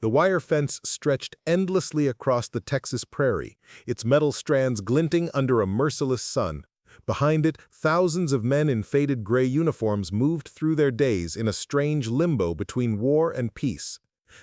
The wire fence stretched endlessly across the Texas prairie, its metal strands glinting under a merciless sun. Behind it, thousands of men in faded gray uniforms moved through their days in a strange limbo between war and peace.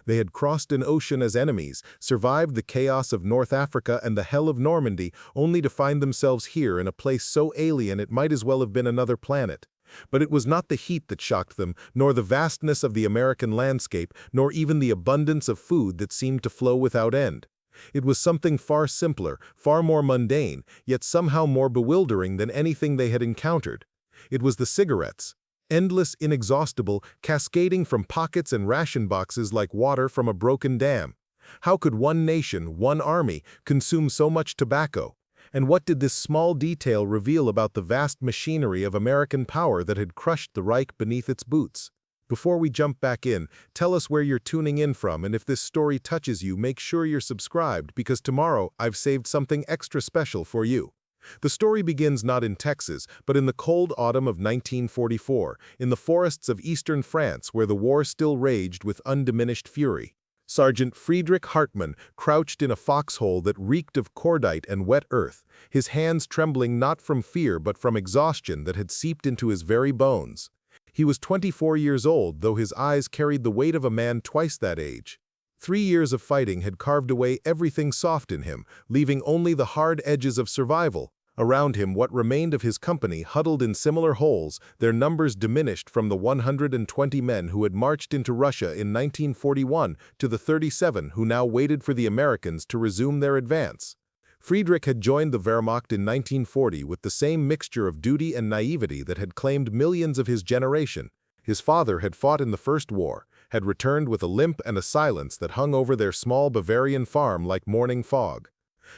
They had crossed an ocean as enemies, survived the chaos of North Africa and the hell of Normandy, only to find themselves here in a place so alien it might as well have been another planet. But it was not the heat that shocked them, nor the vastness of the American landscape, nor even the abundance of food that seemed to flow without end. It was something far simpler, far more mundane, yet somehow more bewildering than anything they had encountered. It was the cigarettes. Endless, inexhaustible, cascading from pockets and ration boxes like water from a broken dam. How could one nation, one army, consume so much tobacco? And what did this small detail reveal about the vast machinery of American power that had crushed the Reich beneath its boots? Before we jump back in, tell us where you're tuning in from, and if this story touches you, make sure you're subscribed, because tomorrow I've saved something extra special for you. The story begins not in Texas, but in the cold autumn of 1944, in the forests of eastern France where the war still raged with undiminished fury. Sergeant Friedrich Hartmann crouched in a foxhole that reeked of cordite and wet earth, his hands trembling not from fear but from exhaustion that had seeped into his very bones. He was 24 years old, though his eyes carried the weight of a man twice that age. 3 years of fighting had carved away everything soft in him, leaving only the hard edges of survival. Around him, what remained of his company huddled in similar holes, their numbers diminished from the 120 men who had marched into Russia in 1941 to the 37 who now waited for the Americans to resume their advance. Friedrich had joined the Wehrmacht in 1940 with the same mixture of duty and naivety that had claimed millions of his generation. His father had fought in the First War, had returned with a limp and a silence that hung over their small Bavarian farm like morning fog.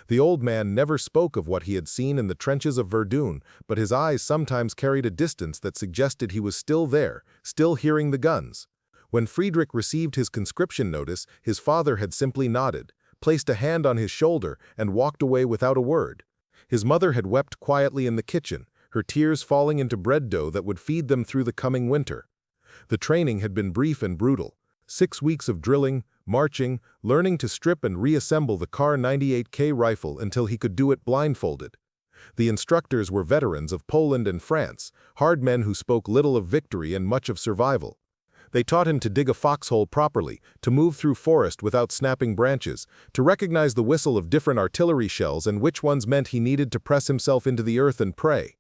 The old man never spoke of what he had seen in the trenches of Verdun, but his eyes sometimes carried a distance that suggested he was still there, still hearing the guns. When Friedrich received his conscription notice, his father had simply nodded, placed a hand on his shoulder, and walked away without a word. His mother had wept quietly in the kitchen, her tears falling into bread dough that would feed them through the coming winter. The training had been brief and brutal. 6 weeks of drilling, marching, learning to strip and reassemble the Kar 98K rifle until he could do it blindfolded. The instructors were veterans of Poland and France, hard men who spoke little of victory and much of survival. They taught him to dig a foxhole properly, to move through forest without snapping branches, to recognize the whistle of different artillery shells and which ones meant he needed to press himself into the earth and pray.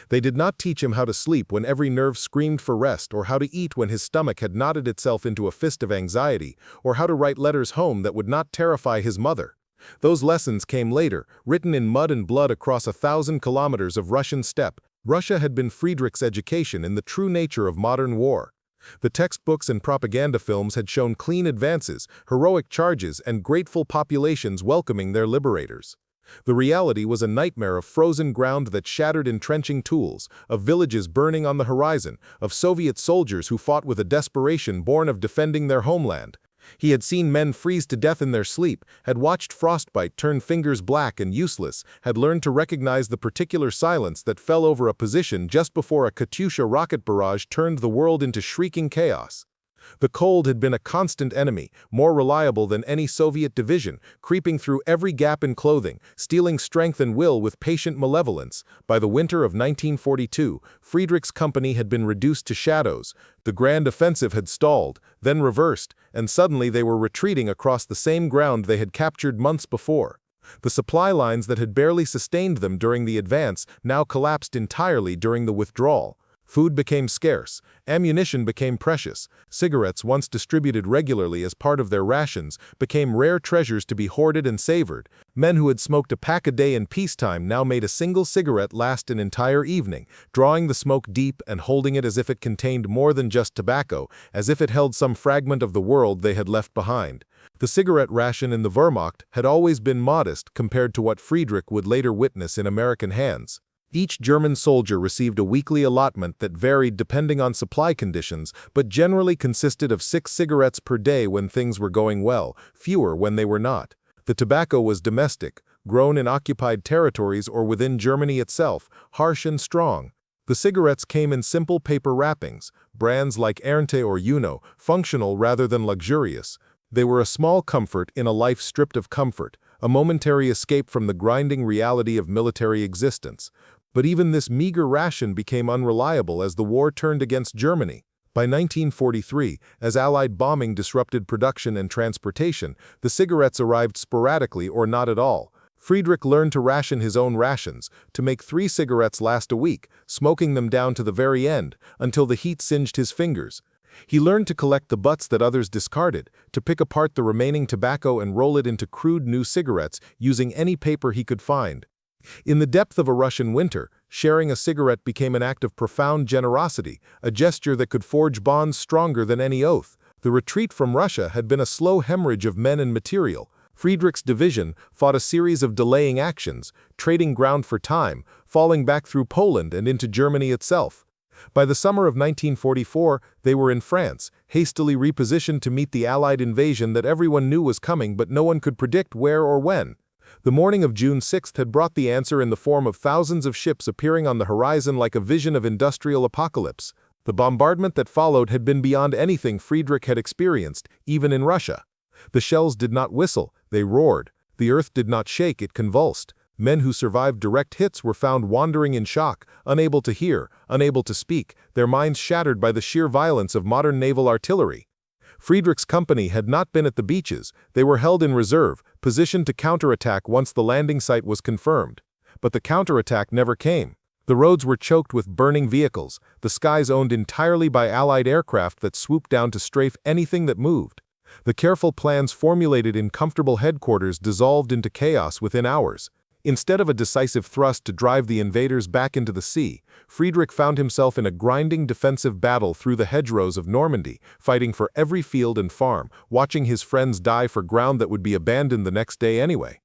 They did not teach him how to sleep when every nerve screamed for rest, or how to eat when his stomach had knotted itself into a fist of anxiety, or how to write letters home that would not terrify his mother. Those lessons came later, written in mud and blood across 1,000 kilometers of Russian steppe. Russia had been Friedrich's education in the true nature of modern war. The textbooks and propaganda films had shown clean advances, heroic charges, and grateful populations welcoming their liberators. The reality was a nightmare of frozen ground that shattered entrenching tools, of villages burning on the horizon, of Soviet soldiers who fought with a desperation born of defending their homeland. He had seen men freeze to death in their sleep, had watched frostbite turn fingers black and useless, had learned to recognize the particular silence that fell over a position just before a Katyusha rocket barrage turned the world into shrieking chaos. The cold had been a constant enemy, more reliable than any Soviet division, creeping through every gap in clothing, stealing strength and will with patient malevolence. By the winter of 1942, Friedrich's company had been reduced to shadows. The grand offensive had stalled, then reversed, and suddenly they were retreating across the same ground they had captured months before. The supply lines that had barely sustained them during the advance now collapsed entirely during the withdrawal. Food became scarce, ammunition became precious, cigarettes once distributed regularly as part of their rations became rare treasures to be hoarded and savored. Men who had smoked a pack a day in peacetime now made a single cigarette last an entire evening, drawing the smoke deep and holding it as if it contained more than just tobacco, as if it held some fragment of the world they had left behind. The cigarette ration in the Wehrmacht had always been modest compared to what Friedrich would later witness in American hands. Each German soldier received a weekly allotment that varied depending on supply conditions, but generally consisted of 6 cigarettes per day when things were going well, fewer when they were not. The tobacco was domestic, grown in occupied territories or within Germany itself, harsh and strong. The cigarettes came in simple paper wrappings, brands like Ernte or Uno, functional rather than luxurious. They were a small comfort in a life stripped of comfort, a momentary escape from the grinding reality of military existence. But even this meager ration became unreliable as the war turned against Germany. By 1943, as Allied bombing disrupted production and transportation, the cigarettes arrived sporadically or not at all. Friedrich learned to ration his own rations, to make 3 cigarettes last a week, smoking them down to the very end, until the heat singed his fingers. He learned to collect the butts that others discarded, to pick apart the remaining tobacco and roll it into crude new cigarettes using any paper he could find. In the depth of a Russian winter, sharing a cigarette became an act of profound generosity, a gesture that could forge bonds stronger than any oath. The retreat from Russia had been a slow hemorrhage of men and material. Friedrich's division fought a series of delaying actions, trading ground for time, falling back through Poland and into Germany itself. By the summer of 1944, they were in France, hastily repositioned to meet the Allied invasion that everyone knew was coming but no one could predict where or when. The morning of June 6 had brought the answer in the form of thousands of ships appearing on the horizon like a vision of industrial apocalypse. The bombardment that followed had been beyond anything Friedrich had experienced, even in Russia. The shells did not whistle, they roared. The earth did not shake, it convulsed. Men who survived direct hits were found wandering in shock, unable to hear, unable to speak, their minds shattered by the sheer violence of modern naval artillery. Friedrich's company had not been at the beaches, they were held in reserve, positioned to counterattack once the landing site was confirmed. But the counterattack never came. The roads were choked with burning vehicles, the skies owned entirely by Allied aircraft that swooped down to strafe anything that moved. The careful plans formulated in comfortable headquarters dissolved into chaos within hours. Instead of a decisive thrust to drive the invaders back into the sea, Friedrich found himself in a grinding defensive battle through the hedgerows of Normandy, fighting for every field and farm, watching his friends die for ground that would be abandoned the next day anyway.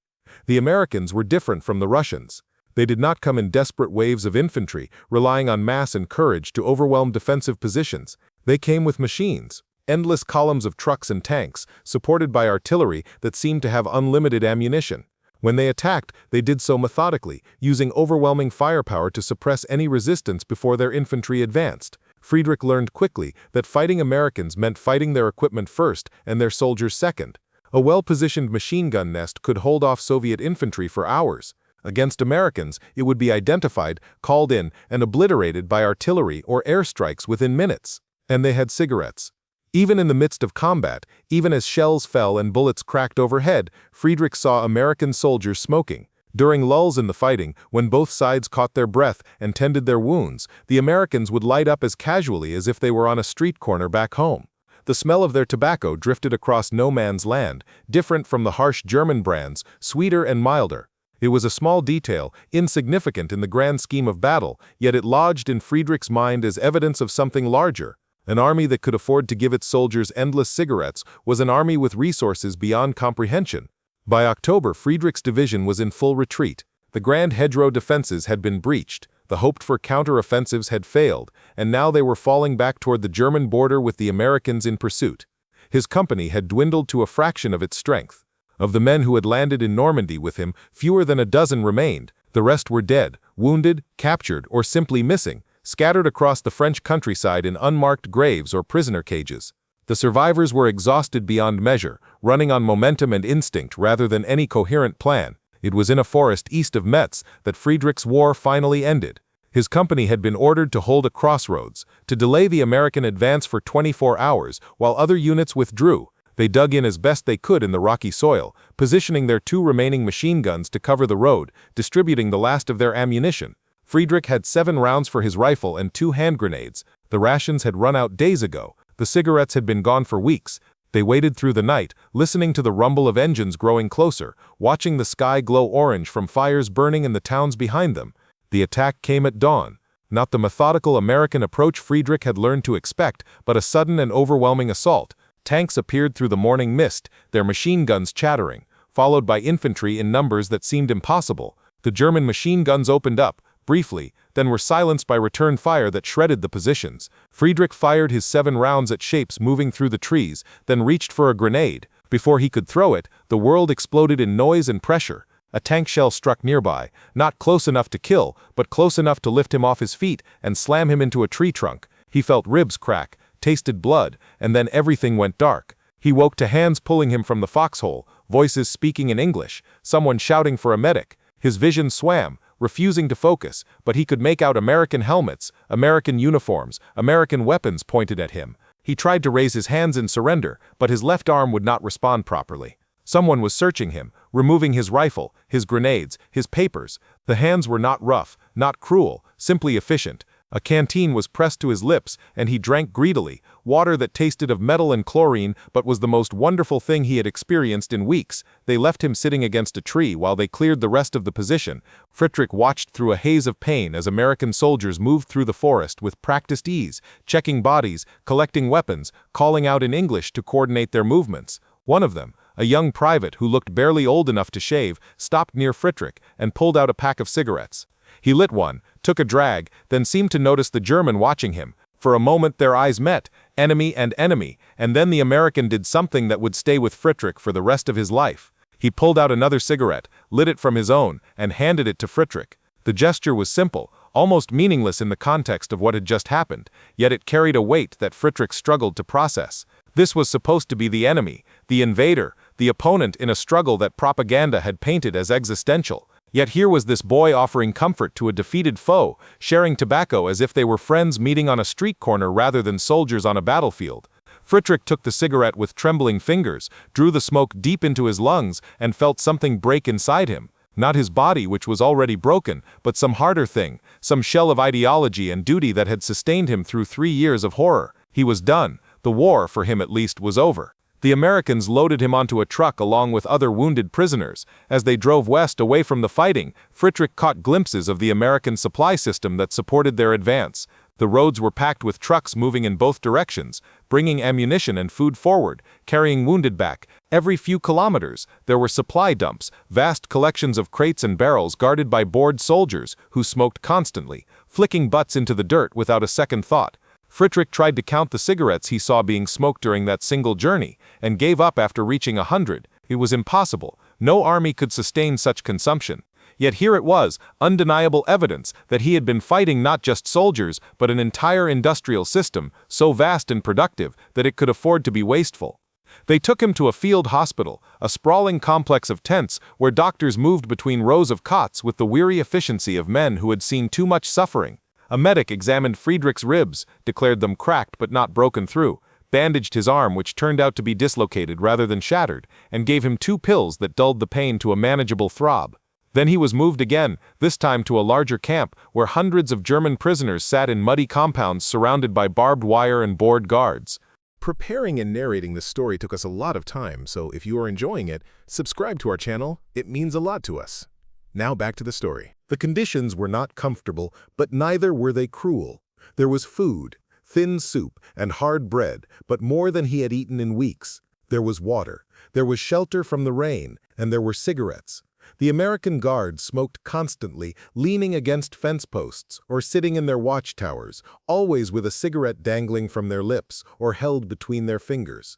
The Americans were different from the Russians. They did not come in desperate waves of infantry, relying on mass and courage to overwhelm defensive positions. They came with machines, endless columns of trucks and tanks, supported by artillery that seemed to have unlimited ammunition. When they attacked, they did so methodically, using overwhelming firepower to suppress any resistance before their infantry advanced. Friedrich learned quickly that fighting Americans meant fighting their equipment first and their soldiers second. A well-positioned machine gun nest could hold off Soviet infantry for hours. Against Americans, it would be identified, called in, and obliterated by artillery or airstrikes within minutes. And they had cigarettes. Even in the midst of combat, even as shells fell and bullets cracked overhead, Friedrich saw American soldiers smoking. During lulls in the fighting, when both sides caught their breath and tended their wounds, the Americans would light up as casually as if they were on a street corner back home. The smell of their tobacco drifted across no man's land, different from the harsh German brands, sweeter and milder. It was a small detail, insignificant in the grand scheme of battle, yet it lodged in Friedrich's mind as evidence of something larger. An army that could afford to give its soldiers endless cigarettes was an army with resources beyond comprehension. By October, Friedrich's division was in full retreat. The grand hedgerow defenses had been breached, the hoped-for counter-offensives had failed, and now they were falling back toward the German border with the Americans in pursuit. His company had dwindled to a fraction of its strength. Of the men who had landed in Normandy with him, fewer than a dozen remained. The rest were dead, wounded, captured, or simply missing, scattered across the French countryside in unmarked graves or prisoner cages. The survivors were exhausted beyond measure, running on momentum and instinct rather than any coherent plan. It was in a forest east of Metz that Friedrich's war finally ended. His company had been ordered to hold a crossroads, to delay the American advance for 24 hours while other units withdrew. They dug in as best they could in the rocky soil, positioning their 2 remaining machine guns to cover the road, distributing the last of their ammunition. Friedrich had 7 rounds for his rifle and 2 hand grenades. The rations had run out days ago. The cigarettes had been gone for weeks. They waited through the night, listening to the rumble of engines growing closer, watching the sky glow orange from fires burning in the towns behind them. The attack came at dawn. Not the methodical American approach Friedrich had learned to expect, but a sudden and overwhelming assault. Tanks appeared through the morning mist, their machine guns chattering, followed by infantry in numbers that seemed impossible. The German machine guns opened up, briefly, then were silenced by return fire that shredded the positions. Friedrich fired his 7 rounds at shapes moving through the trees, then reached for a grenade. Before he could throw it, the world exploded in noise and pressure. A tank shell struck nearby, not close enough to kill, but close enough to lift him off his feet and slam him into a tree trunk. He felt ribs crack, tasted blood, and then everything went dark. He woke to hands pulling him from the foxhole, voices speaking in English, someone shouting for a medic. His vision swam, refusing to focus, but he could make out American helmets, American uniforms, American weapons pointed at him. He tried to raise his hands in surrender, but his left arm would not respond properly. Someone was searching him, removing his rifle, his grenades, his papers. The hands were not rough, not cruel, simply efficient. A canteen was pressed to his lips, and he drank greedily, water that tasted of metal and chlorine but was the most wonderful thing he had experienced in weeks. They left him sitting against a tree while they cleared the rest of the position. Friedrich watched through a haze of pain as American soldiers moved through the forest with practiced ease, checking bodies, collecting weapons, calling out in English to coordinate their movements. One of them, a young private who looked barely old enough to shave, stopped near Friedrich and pulled out a pack of cigarettes. He lit one, took a drag, then seemed to notice the German watching him. For a moment their eyes met, enemy, and then the American did something that would stay with Friedrich for the rest of his life. He pulled out another cigarette, lit it from his own, and handed it to Friedrich. The gesture was simple, almost meaningless in the context of what had just happened, yet it carried a weight that Friedrich struggled to process. This was supposed to be the enemy, the invader, the opponent in a struggle that propaganda had painted as existential. Yet here was this boy offering comfort to a defeated foe, sharing tobacco as if they were friends meeting on a street corner rather than soldiers on a battlefield. Friedrich took the cigarette with trembling fingers, drew the smoke deep into his lungs, and felt something break inside him. Not his body, which was already broken, but some harder thing, some shell of ideology and duty that had sustained him through 3 years of horror. He was done. The war, for him at least, was over. The Americans loaded him onto a truck along with other wounded prisoners. As they drove west away from the fighting, Friedrich caught glimpses of the American supply system that supported their advance. The roads were packed with trucks moving in both directions, bringing ammunition and food forward, carrying wounded back. Every few kilometers, there were supply dumps, vast collections of crates and barrels guarded by bored soldiers who smoked constantly, flicking butts into the dirt without a second thought. Friedrich tried to count the cigarettes he saw being smoked during that single journey, and gave up after reaching 100. It was impossible. No army could sustain such consumption. Yet here it was, undeniable evidence that he had been fighting not just soldiers, but an entire industrial system, so vast and productive that it could afford to be wasteful. They took him to a field hospital, a sprawling complex of tents where doctors moved between rows of cots with the weary efficiency of men who had seen too much suffering. A medic examined Friedrich's ribs, declared them cracked but not broken through, bandaged his arm which turned out to be dislocated rather than shattered, and gave him 2 pills that dulled the pain to a manageable throb. Then he was moved again, this time to a larger camp where hundreds of German prisoners sat in muddy compounds surrounded by barbed wire and board guards. Preparing and narrating this story took us a lot of time, so if you are enjoying it, subscribe to our channel. It means a lot to us. Now back to the story. The conditions were not comfortable, but neither were they cruel. There was food, thin soup, and hard bread, but more than he had eaten in weeks. There was water, there was shelter from the rain, and there were cigarettes. The American guards smoked constantly, leaning against fence posts or sitting in their watchtowers, always with a cigarette dangling from their lips or held between their fingers.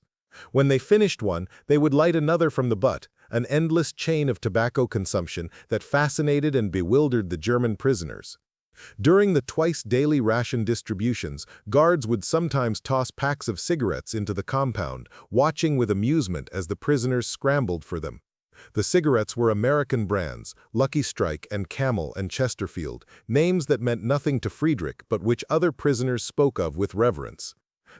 When they finished one, they would light another from the butt, an endless chain of tobacco consumption that fascinated and bewildered the German prisoners. During the twice-daily ration distributions, guards would sometimes toss packs of cigarettes into the compound, watching with amusement as the prisoners scrambled for them. The cigarettes were American brands, Lucky Strike and Camel and Chesterfield, names that meant nothing to Friedrich but which other prisoners spoke of with reverence.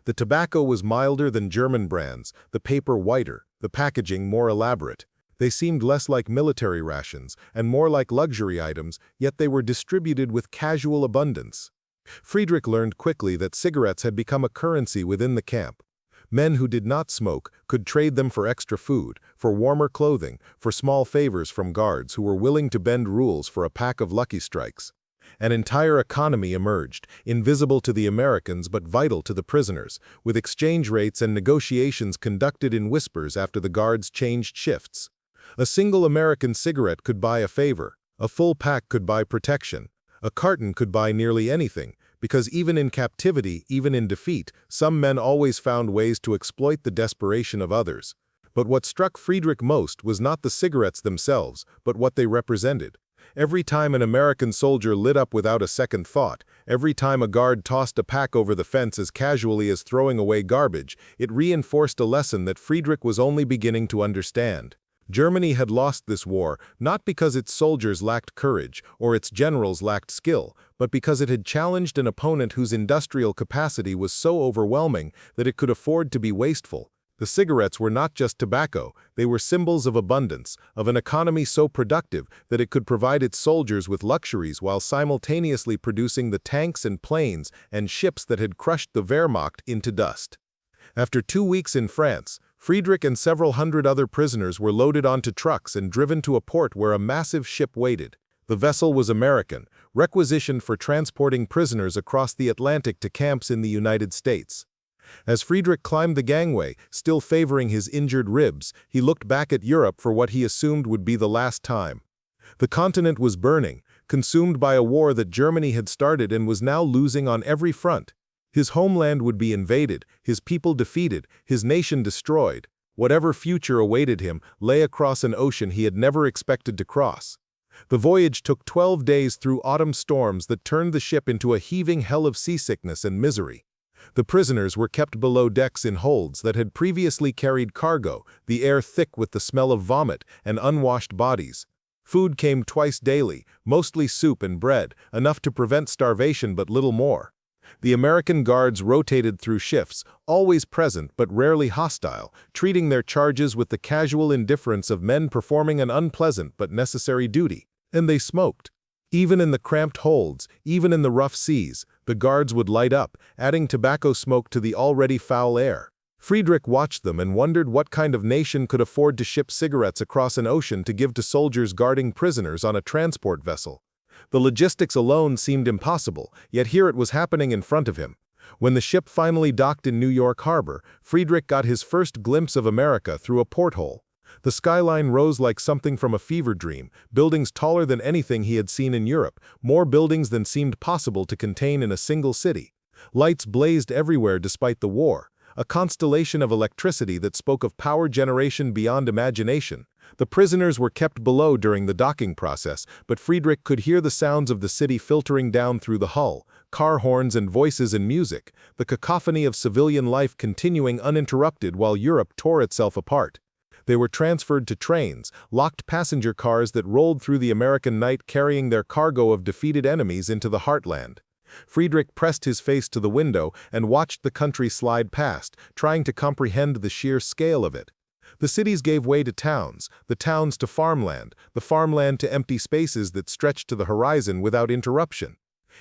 The tobacco was milder than German brands, the paper whiter, the packaging more elaborate. They seemed less like military rations and more like luxury items, yet they were distributed with casual abundance. Friedrich learned quickly that cigarettes had become a currency within the camp. Men who did not smoke could trade them for extra food, for warmer clothing, for small favors from guards who were willing to bend rules for a pack of Lucky Strikes. An entire economy emerged, invisible to the Americans but vital to the prisoners, with exchange rates and negotiations conducted in whispers after the guards changed shifts. A single American cigarette could buy a favor, a full pack could buy protection, a carton could buy nearly anything, because even in captivity, even in defeat, some men always found ways to exploit the desperation of others. But what struck Friedrich most was not the cigarettes themselves, but what they represented. Every time an American soldier lit up without a second thought, Every time a guard tossed a pack over the fence as casually as throwing away garbage, it reinforced a lesson that Friedrich was only beginning to understand. Germany had lost this war not because its soldiers lacked courage or its generals lacked skill, but because it had challenged an opponent whose industrial capacity was so overwhelming that it could afford to be wasteful. The cigarettes were not just tobacco, they were symbols of abundance, of an economy so productive that it could provide its soldiers with luxuries while simultaneously producing the tanks and planes and ships that had crushed the Wehrmacht into dust. After 2 weeks in France, Friedrich and several hundred other prisoners were loaded onto trucks and driven to a port where a massive ship waited. The vessel was American, requisitioned for transporting prisoners across the Atlantic to camps in the United States. As Friedrich climbed the gangway, still favoring his injured ribs, he looked back at Europe for what he assumed would be the last time. The continent was burning, consumed by a war that Germany had started and was now losing on every front. His homeland would be invaded, his people defeated, his nation destroyed. Whatever future awaited him lay across an ocean he had never expected to cross. The voyage took 12 days through autumn storms that turned the ship into a heaving hell of seasickness and misery. The prisoners were kept below decks in holds that had previously carried cargo, the air thick with the smell of vomit and unwashed bodies. Food came twice daily, mostly soup and bread, enough to prevent starvation but little more. The American guards rotated through shifts, always present but rarely hostile, treating their charges with the casual indifference of men performing an unpleasant but necessary duty. And they smoked. Even in the cramped holds, even in the rough seas, the guards would light up, adding tobacco smoke to the already foul air. Friedrich watched them and wondered what kind of nation could afford to ship cigarettes across an ocean to give to soldiers guarding prisoners on a transport vessel. The logistics alone seemed impossible, yet here it was happening in front of him. When the ship finally docked in New York Harbor, Friedrich got his first glimpse of America through a porthole. The skyline rose like something from a fever dream, buildings taller than anything he had seen in Europe, more buildings than seemed possible to contain in a single city. Lights blazed everywhere despite the war, a constellation of electricity that spoke of power generation beyond imagination. The prisoners were kept below during the docking process, but Friedrich could hear the sounds of the city filtering down through the hull, car horns and voices and music, the cacophony of civilian life continuing uninterrupted while Europe tore itself apart. They were transferred to trains, locked passenger cars that rolled through the American night carrying their cargo of defeated enemies into the heartland. Friedrich pressed his face to the window and watched the country slide past, trying to comprehend the sheer scale of it. The cities gave way to towns, the towns to farmland, the farmland to empty spaces that stretched to the horizon without interruption.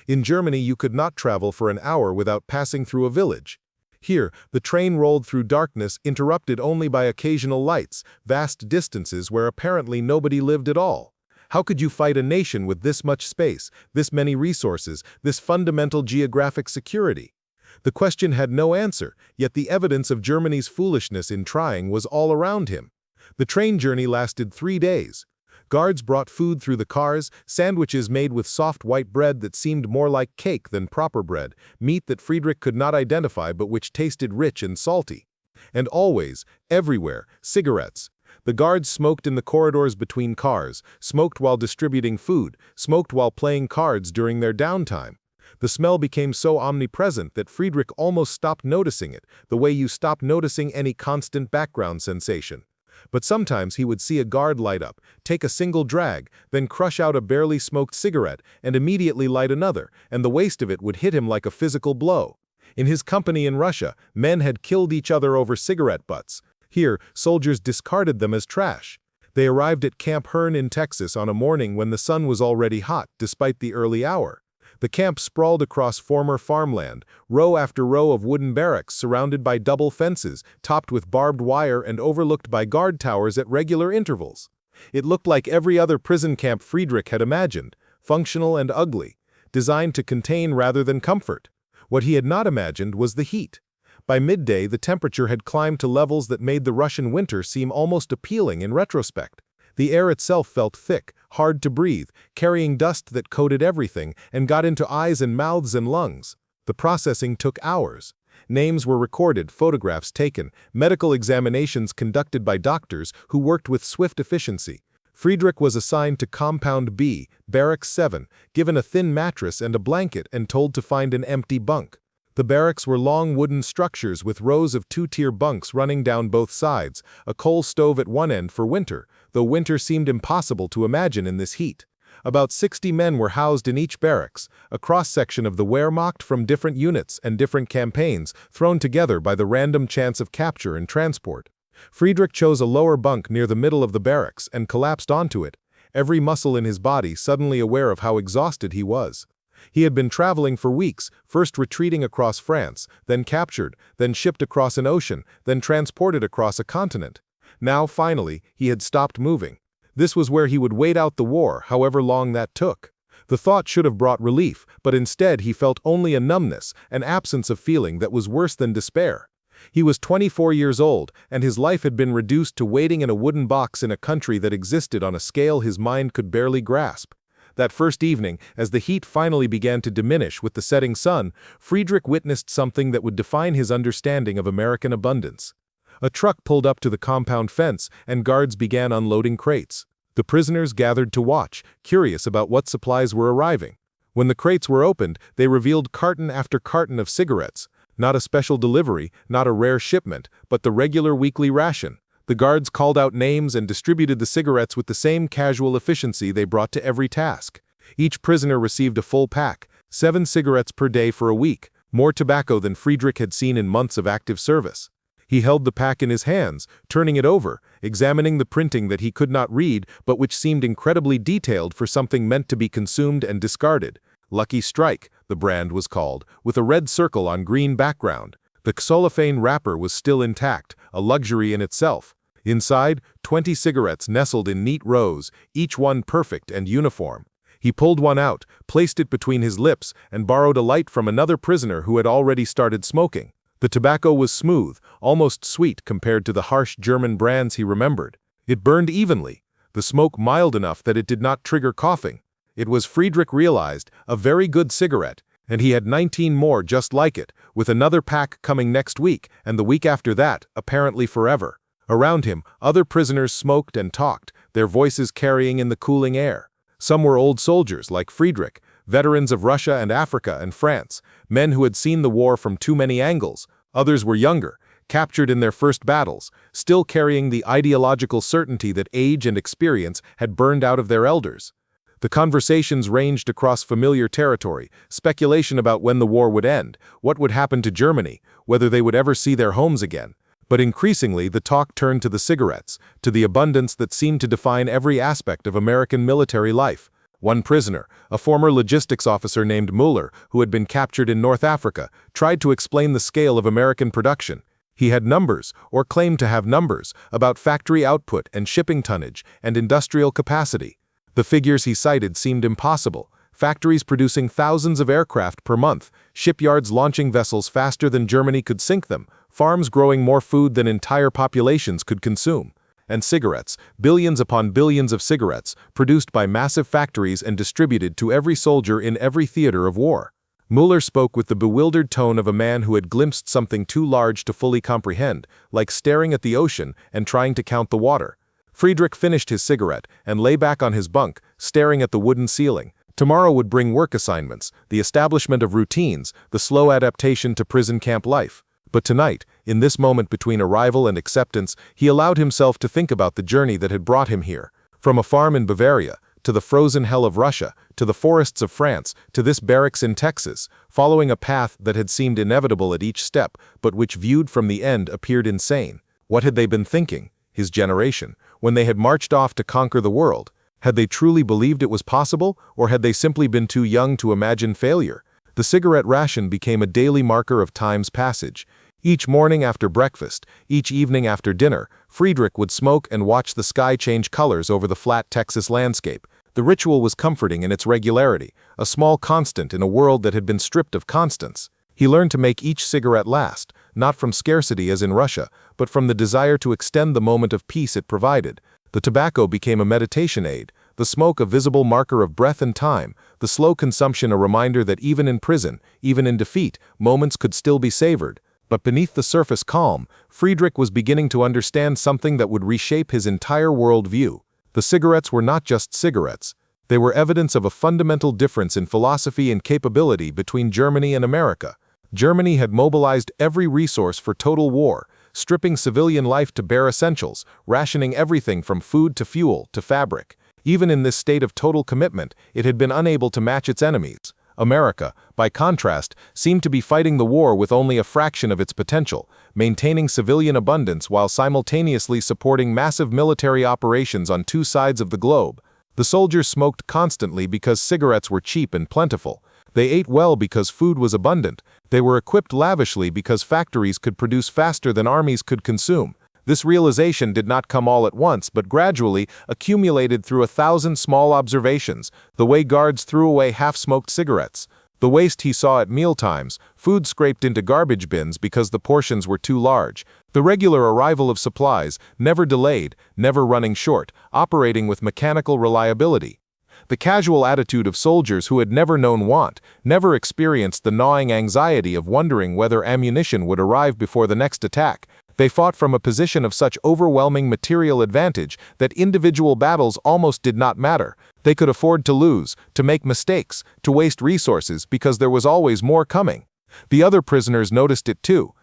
In Germany, you could not travel for an hour without passing through a village. Here, the train rolled through darkness interrupted only by occasional lights, vast distances where apparently nobody lived at all. How could you fight a nation with this much space, this many resources, this fundamental geographic security? The question had no answer, yet the evidence of Germany's foolishness in trying was all around him. The train journey lasted 3 days. Guards brought food through the cars, sandwiches made with soft white bread that seemed more like cake than proper bread, meat that Friedrich could not identify but which tasted rich and salty. And always, everywhere, cigarettes. The guards smoked in the corridors between cars, smoked while distributing food, smoked while playing cards during their downtime. The smell became so omnipresent that Friedrich almost stopped noticing it, the way you stop noticing any constant background sensation. But sometimes he would see a guard light up, take a single drag, then crush out a barely smoked cigarette and immediately light another, and the waste of it would hit him like a physical blow. In his company in Russia, men had killed each other over cigarette butts. Here, soldiers discarded them as trash. They arrived at Camp Hearn in Texas on a morning when the sun was already hot, despite the early hour. The camp sprawled across former farmland, row after row of wooden barracks surrounded by double fences, topped with barbed wire and overlooked by guard towers at regular intervals. It looked like every other prison camp Friedrich had imagined, functional and ugly, designed to contain rather than comfort. What he had not imagined was the heat. By midday, the temperature had climbed to levels that made the Russian winter seem almost appealing in retrospect. The air itself felt thick, hard to breathe, carrying dust that coated everything and got into eyes and mouths and lungs. The processing took hours. Names were recorded, photographs taken, medical examinations conducted by doctors who worked with swift efficiency. Friedrich was assigned to Compound B, Barracks 7, given a thin mattress and a blanket and told to find an empty bunk. The barracks were long wooden structures with rows of two-tier bunks running down both sides, a coal stove at one end for winter, though winter seemed impossible to imagine in this heat. About 60 men were housed in each barracks, a cross-section of the Wehrmacht from different units and different campaigns, thrown together by the random chance of capture and transport. Friedrich chose a lower bunk near the middle of the barracks and collapsed onto it, every muscle in his body suddenly aware of how exhausted he was. He had been traveling for weeks, first retreating across France, then captured, then shipped across an ocean, then transported across a continent. Now, finally, he had stopped moving. This was where he would wait out the war, however long that took. The thought should have brought relief, but instead he felt only a numbness, an absence of feeling that was worse than despair. He was 24 years old, and his life had been reduced to waiting in a wooden box in a country that existed on a scale his mind could barely grasp. That first evening, as the heat finally began to diminish with the setting sun, Friedrich witnessed something that would define his understanding of American abundance. A truck pulled up to the compound fence, and guards began unloading crates. The prisoners gathered to watch, curious about what supplies were arriving. When the crates were opened, they revealed carton after carton of cigarettes. Not a special delivery, not a rare shipment, but the regular weekly ration. The guards called out names and distributed the cigarettes with the same casual efficiency they brought to every task. Each prisoner received a full pack, 7 cigarettes per day for a week, more tobacco than Friedrich had seen in months of active service. He held the pack in his hands, turning it over, examining the printing that he could not read but which seemed incredibly detailed for something meant to be consumed and discarded. Lucky Strike, the brand was called, with a red circle on green background. The cellophane wrapper was still intact, a luxury in itself. Inside, 20 cigarettes nestled in neat rows, each one perfect and uniform. He pulled one out, placed it between his lips, and borrowed a light from another prisoner who had already started smoking. The tobacco was smooth, almost sweet compared to the harsh German brands he remembered. It burned evenly, the smoke mild enough that it did not trigger coughing. It was, Friedrich realized, a very good cigarette, and he had 19 more just like it, with another pack coming next week, and the week after that, apparently forever. Around him, other prisoners smoked and talked, their voices carrying in the cooling air. Some were old soldiers like Friedrich, veterans of Russia and Africa and France, men who had seen the war from too many angles. Others were younger, captured in their first battles, still carrying the ideological certainty that age and experience had burned out of their elders. The conversations ranged across familiar territory, speculation about when the war would end, what would happen to Germany, whether they would ever see their homes again. But increasingly, the talk turned to the cigarettes, to the abundance that seemed to define every aspect of American military life. One prisoner, a former logistics officer named Muller, who had been captured in North Africa, tried to explain the scale of American production. He had numbers, or claimed to have numbers, about factory output and shipping tonnage and industrial capacity. The figures he cited seemed impossible. Factories producing thousands of aircraft per month, shipyards launching vessels faster than Germany could sink them, farms growing more food than entire populations could consume. And cigarettes, billions upon billions of cigarettes, produced by massive factories and distributed to every soldier in every theater of war. Muller spoke with the bewildered tone of a man who had glimpsed something too large to fully comprehend, like staring at the ocean and trying to count the water. Friedrich finished his cigarette and lay back on his bunk, staring at the wooden ceiling. Tomorrow would bring work assignments, the establishment of routines, the slow adaptation to prison camp life. But tonight, in this moment between arrival and acceptance, he allowed himself to think about the journey that had brought him here. From a farm in Bavaria, to the frozen hell of Russia, to the forests of France, to this barracks in Texas, following a path that had seemed inevitable at each step, but which viewed from the end appeared insane. What had they been thinking, his generation, when they had marched off to conquer the world? Had they truly believed it was possible, or had they simply been too young to imagine failure? The cigarette ration became a daily marker of time's passage. Each morning after breakfast, each evening after dinner, Friedrich would smoke and watch the sky change colors over the flat Texas landscape. The ritual was comforting in its regularity, a small constant in a world that had been stripped of constants. He learned to make each cigarette last, not from scarcity as in Russia, but from the desire to extend the moment of peace it provided. The tobacco became a meditation aid, the smoke a visible marker of breath and time, the slow consumption a reminder that even in prison, even in defeat, moments could still be savored. But beneath the surface calm, Friedrich was beginning to understand something that would reshape his entire worldview. The cigarettes were not just cigarettes. They were evidence of a fundamental difference in philosophy and capability between Germany and America. Germany had mobilized every resource for total war, stripping civilian life to bare essentials, rationing everything from food to fuel to fabric. Even in this state of total commitment, it had been unable to match its enemies. America, by contrast, seemed to be fighting the war with only a fraction of its potential, maintaining civilian abundance while simultaneously supporting massive military operations on two sides of the globe. The soldiers smoked constantly because cigarettes were cheap and plentiful. They ate well because food was abundant. They were equipped lavishly because factories could produce faster than armies could consume. This realization did not come all at once, but gradually accumulated through 1,000 small observations: the way guards threw away half-smoked cigarettes, the waste he saw at mealtimes, food scraped into garbage bins because the portions were too large, the regular arrival of supplies, never delayed, never running short, operating with mechanical reliability. The casual attitude of soldiers who had never known want, never experienced the gnawing anxiety of wondering whether ammunition would arrive before the next attack. They fought from a position of such overwhelming material advantage that individual battles almost did not matter. They could afford to lose, to make mistakes, to waste resources because there was always more coming. The other prisoners noticed it too.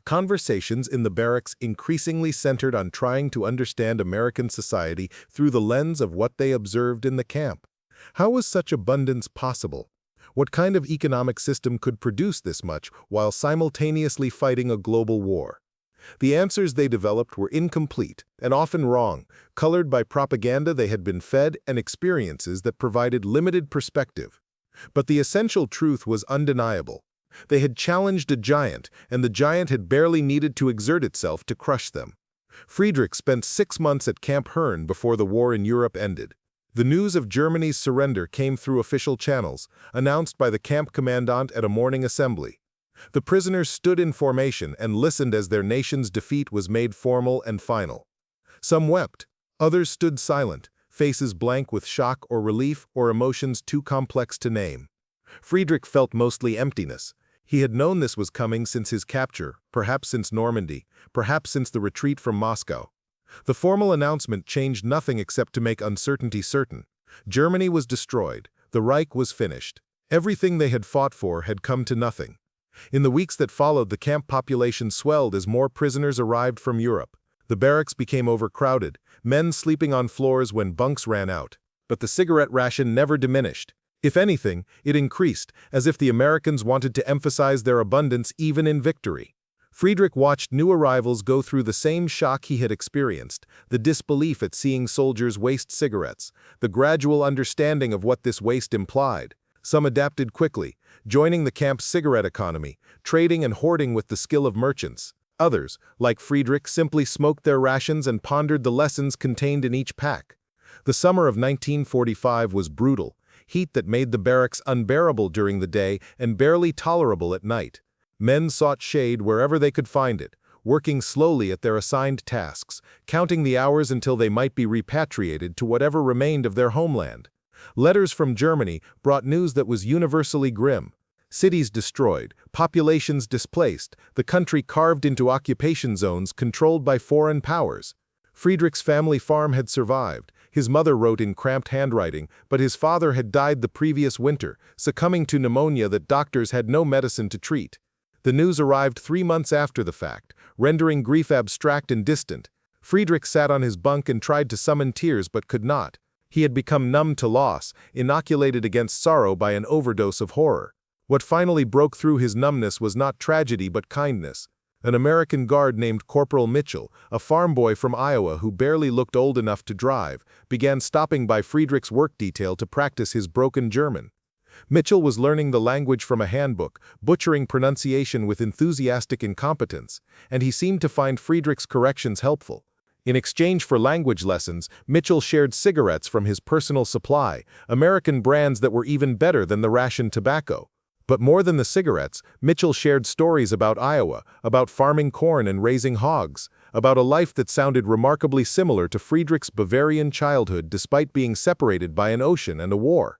Conversations in the barracks increasingly centered on trying to understand American society through the lens of what they observed in the camp. How was such abundance possible? What kind of economic system could produce this much while simultaneously fighting a global war? The answers they developed were incomplete and often wrong, colored by propaganda they had been fed and experiences that provided limited perspective. But the essential truth was undeniable. They had challenged a giant, and the giant had barely needed to exert itself to crush them. Friedrich spent 6 months at Camp Herne before the war in Europe ended. The news of Germany's surrender came through official channels, announced by the camp commandant at a morning assembly. The prisoners stood in formation and listened as their nation's defeat was made formal and final. Some wept. Others stood silent, faces blank with shock or relief or emotions too complex to name. Friedrich felt mostly emptiness. He had known this was coming since his capture, perhaps since Normandy, perhaps since the retreat from Moscow. The formal announcement changed nothing except to make uncertainty certain. Germany was destroyed. The Reich was finished. Everything they had fought for had come to nothing. In the weeks that followed, the camp population swelled as more prisoners arrived from Europe. The barracks became overcrowded, men sleeping on floors when bunks ran out. But the cigarette ration never diminished. If anything, it increased, as if the Americans wanted to emphasize their abundance even in victory. Friedrich watched new arrivals go through the same shock he had experienced: the disbelief at seeing soldiers waste cigarettes, the gradual understanding of what this waste implied. Some adapted quickly, joining the camp's cigarette economy, trading and hoarding with the skill of merchants. Others, like Friedrich, simply smoked their rations and pondered the lessons contained in each pack. The summer of 1945 was brutal, heat that made the barracks unbearable during the day and barely tolerable at night. Men sought shade wherever they could find it, working slowly at their assigned tasks, counting the hours until they might be repatriated to whatever remained of their homeland. Letters from Germany brought news that was universally grim. Cities destroyed, populations displaced, the country carved into occupation zones controlled by foreign powers. Friedrich's family farm had survived. His mother wrote in cramped handwriting, but his father had died the previous winter, succumbing to pneumonia that doctors had no medicine to treat. The news arrived 3 months after the fact, rendering grief abstract and distant. Friedrich sat on his bunk and tried to summon tears but could not. He had become numb to loss, inoculated against sorrow by an overdose of horror. What finally broke through his numbness was not tragedy but kindness. An American guard named Corporal Mitchell, a farm boy from Iowa who barely looked old enough to drive, began stopping by Friedrich's work detail to practice his broken German. Mitchell was learning the language from a handbook, butchering pronunciation with enthusiastic incompetence, and he seemed to find Friedrich's corrections helpful. In exchange for language lessons, Mitchell shared cigarettes from his personal supply, American brands that were even better than the rationed tobacco. But more than the cigarettes, Mitchell shared stories about Iowa, about farming corn and raising hogs, about a life that sounded remarkably similar to Friedrich's Bavarian childhood despite being separated by an ocean and a war.